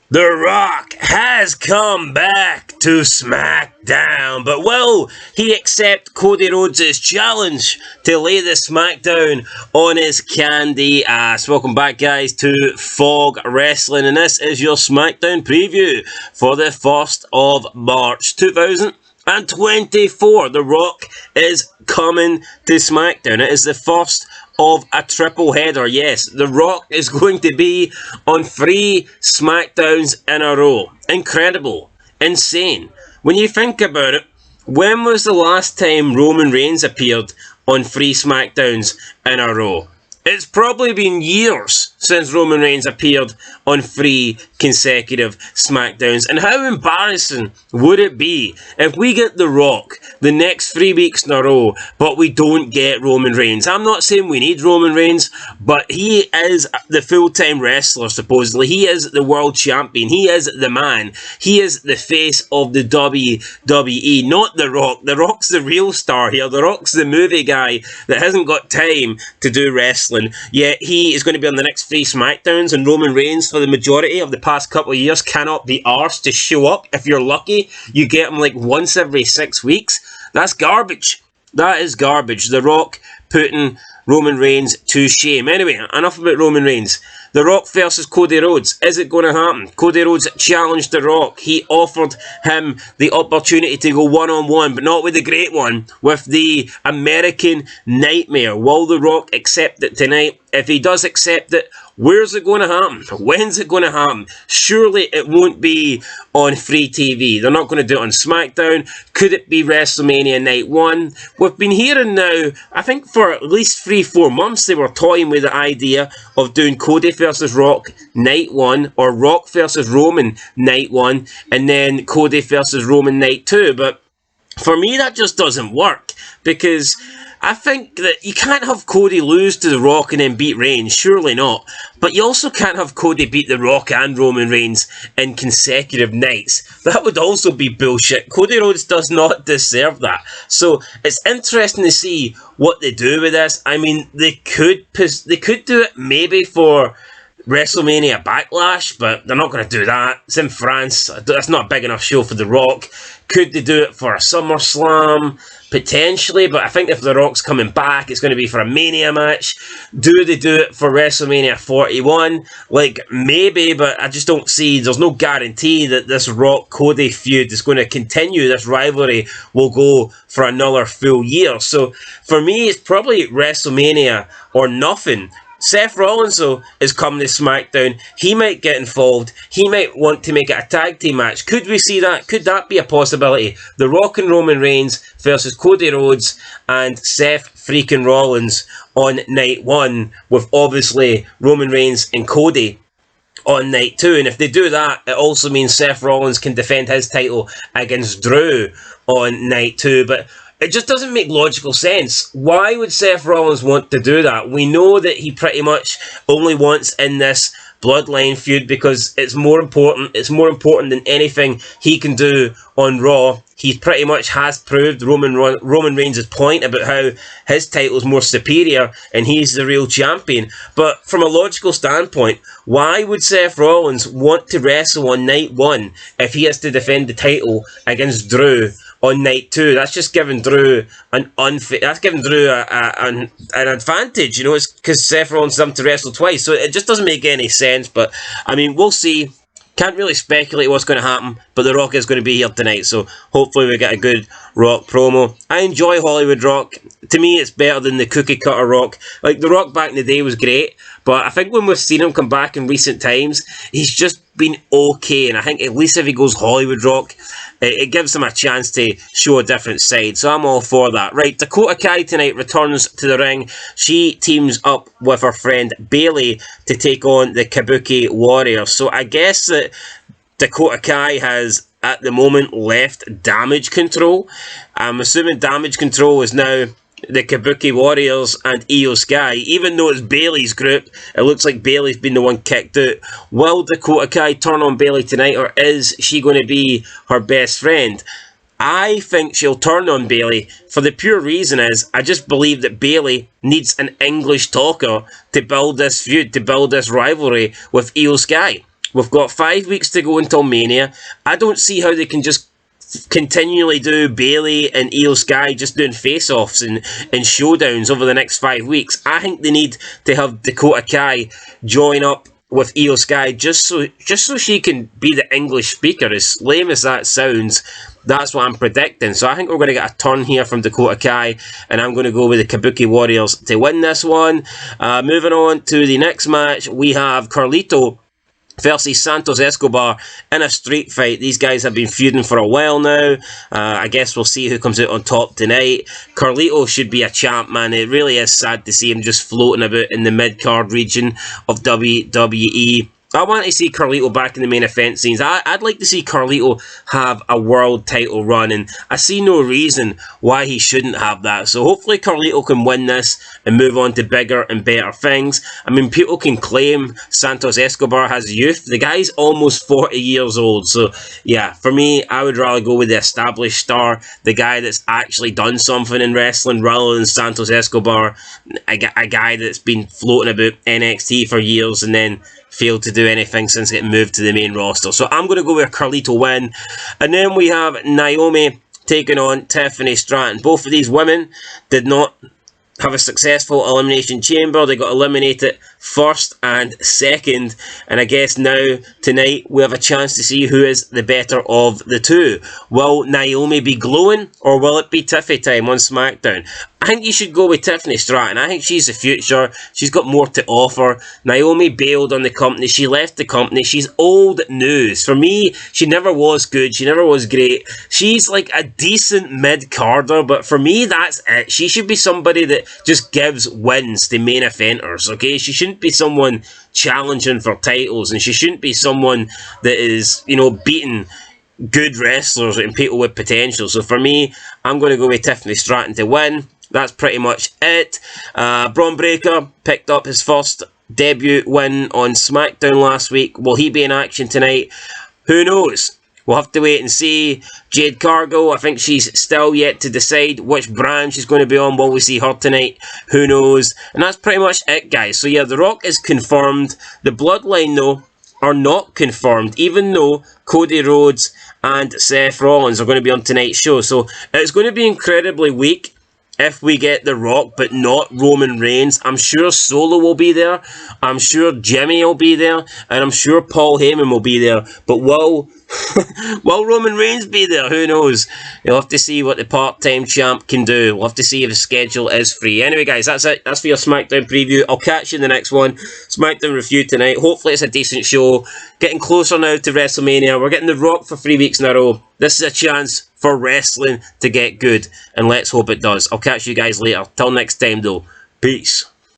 The Rock has come back to SmackDown, but will he accept Cody Rhodes' challenge to lay the SmackDown on his candy ass? Welcome back, guys, to Fog Wrestling, and this is your SmackDown preview for the 1st of March 2024. The Rock is coming to SmackDown. It is the first of a triple header. Yes, The Rock is going to be on 3 SmackDowns in a row. Incredible. Insane. When you think about it, when was the last time Roman Reigns appeared on 3 SmackDowns in a row? It's probably been years since Roman Reigns appeared on 3 consecutive SmackDowns. And how embarrassing would it be if we get The Rock the next 3 weeks in a row, but we don't get Roman Reigns? I'm not saying we need Roman Reigns, but he is the full-time wrestler, supposedly. He is the world champion. He is the man. He is the face of the WWE, not The Rock. The Rock's the real star here. The Rock's the movie guy that hasn't got time to do wrestling. Yet he is going to be on the next 3 SmackDowns, and Roman Reigns, for the majority of the past couple of years, cannot be arsed to show up. If you're lucky, you get him like once every 6 weeks. That's garbage. That is garbage. The Rock putting Roman Reigns to shame. Anyway, enough about Roman Reigns. The Rock versus Cody Rhodes. Is it going to happen? Cody Rhodes challenged The Rock. He offered him the opportunity to go one-on-one, but not with the great one, with the American Nightmare. Will The Rock accept it tonight? If he does accept it, where's it going to happen? When's it going to happen? Surely it won't be on free TV. They're not going to do it on SmackDown. Could it be WrestleMania Night 1? We've been hearing now, I think for at least 3-4 months, they were toying with the idea of doing Cody versus Rock Night 1, or Rock versus Roman Night 1, and then Cody versus Roman Night 2. But for me, that just doesn't work, because I think that you can't have Cody lose to The Rock and then beat Reigns. Surely not. But you also can't have Cody beat The Rock and Roman Reigns in consecutive nights. That would also be bullshit. Cody Rhodes does not deserve that. So it's interesting to see what they do with this. I mean, they could do it maybe for WrestleMania Backlash, but they're not going to do that. It's in France. That's not a big enough show for The Rock. Could they do it for a SummerSlam? Potentially, but I think if The Rock's coming back, it's going to be for a Mania match. Do they do it for WrestleMania 41? Like, maybe, but I just don't see, there's no guarantee that this Rock-Cody feud is going to continue. This rivalry will go for another full year. So, for me, it's probably WrestleMania or nothing. Seth Rollins, though, is coming to SmackDown. He might get involved. He might want to make it a tag team match. Could we see that? Could that be a possibility? The Rock and Roman Reigns versus Cody Rhodes and Seth freaking Rollins on night 1, with obviously Roman Reigns and Cody on night 2. And if they do that, it also means Seth Rollins can defend his title against Drew on night 2. But it just doesn't make logical sense. Why would Seth Rollins want to do that? We know that he pretty much only wants in this Bloodline feud because it's more important. It's more important than anything he can do on Raw. He pretty much has proved Roman Reigns' point about how his title is more superior and he's the real champion. But from a logical standpoint, why would Seth Rollins want to wrestle on night 1 if he has to defend the title against Drew on night 2? That's just giving Drew an advantage, you know. It's because Seth Rollins has to wrestle twice, so it just doesn't make any sense. But I mean, we'll see. Can't really speculate what's going to happen, but The Rock is going to be here tonight, so hopefully we get a good Rock promo. I enjoy Hollywood Rock. To me, it's better than the cookie cutter Rock. Like, The Rock back in the day was great, but I think when we've seen him come back in recent times, he's just been okay, and I think at least if he goes Hollywood Rock, it gives him a chance to show a different side, so I'm all for that. Right, Dakota Kai tonight returns to the ring. She teams up with her friend Bayley to take on the Kabuki Warriors. So I guess that Dakota Kai has, at the moment, left Damage Control. I'm assuming Damage Control is now the Kabuki Warriors and Io Sky. Even though it's Bayley's group, it looks like Bayley's been the one kicked out. Will Dakota Kai turn on Bayley tonight, or is she going to be her best friend? I think she'll turn on Bayley for the pure reason is I just believe that Bayley needs an English talker to build this feud, to build this rivalry with Io Sky. We've got 5 weeks to go until Mania. I don't see how they can just continually do Bayley and Io Sky just doing face-offs and showdowns over the next 5 weeks. I think they need to have Dakota Kai join up with Io Sky just so she can be the English speaker. As lame as that sounds, that's what I'm predicting. So I think we're going to get a turn here from Dakota Kai, and I'm going to go with the Kabuki Warriors to win this one. Moving on to the next match, we have Carlito versus Santos Escobar in a street fight. These guys have been feuding for a while now. I guess we'll see who comes out on top tonight. Carlito should be a champ, man. It really is sad to see him just floating about in the mid-card region of WWE. I want to see Carlito back in the main event scenes. I'd like to see Carlito have a world title run, and I see no reason why he shouldn't have that. So hopefully Carlito can win this and move on to bigger and better things. I mean, people can claim Santos Escobar has youth. The guy's almost 40 years old. So yeah, for me, I would rather go with the established star, the guy that's actually done something in wrestling, rather than Santos Escobar, a guy that's been floating about NXT for years and then failed to do anything since getting moved to the main roster. So I'm going to go with a Carlito win. And then we have Naomi taking on Tiffany Stratton. Both of these women did not have a successful Elimination Chamber. They got eliminated first and second, and I guess now tonight we have a chance to see who is the better of the two. Will Naomi be glowing, or will it be Tiffy time on SmackDown? I think you should go with Tiffany Stratton. I think she's the future. She's got more to offer. Naomi bailed on the company. She left the company. She's old news. For me, she never was good. She never was great. She's like a decent mid-carder, but for me, that's it. She should be somebody that just gives wins to main eventers, okay? She shouldn't be someone challenging for titles, and she shouldn't be someone that is, you know, beating good wrestlers and people with potential. So for me, I'm going to go with Tiffany Stratton to win. That's pretty much it. Braun Breaker picked up his first debut win on SmackDown last week. Will he be in action tonight? Who knows? We'll have to wait and see. Jade Cargill, I think she's still yet to decide which brand she's going to be on. Will we see her tonight? Who knows? And that's pretty much it, guys. So yeah, The Rock is confirmed. The Bloodline, though, are not confirmed, even though Cody Rhodes and Seth Rollins are going to be on tonight's show. So it's going to be incredibly weak if we get The Rock, but not Roman Reigns. I'm sure Solo will be there. I'm sure Jimmy will be there. And I'm sure Paul Heyman will be there. But will Roman Reigns be there? Who knows? You'll have to see what the part-time champ can do. We'll have to see if the schedule is free. Anyway, guys, that's it. That's for your SmackDown preview. I'll catch you in the next one. SmackDown review tonight. Hopefully it's a decent show. Getting closer now to WrestleMania. We're getting The Rock for 3 weeks in a row. This is a chance for wrestling to get good, and let's hope it does. I'll catch you guys later. Till next time, though. Peace.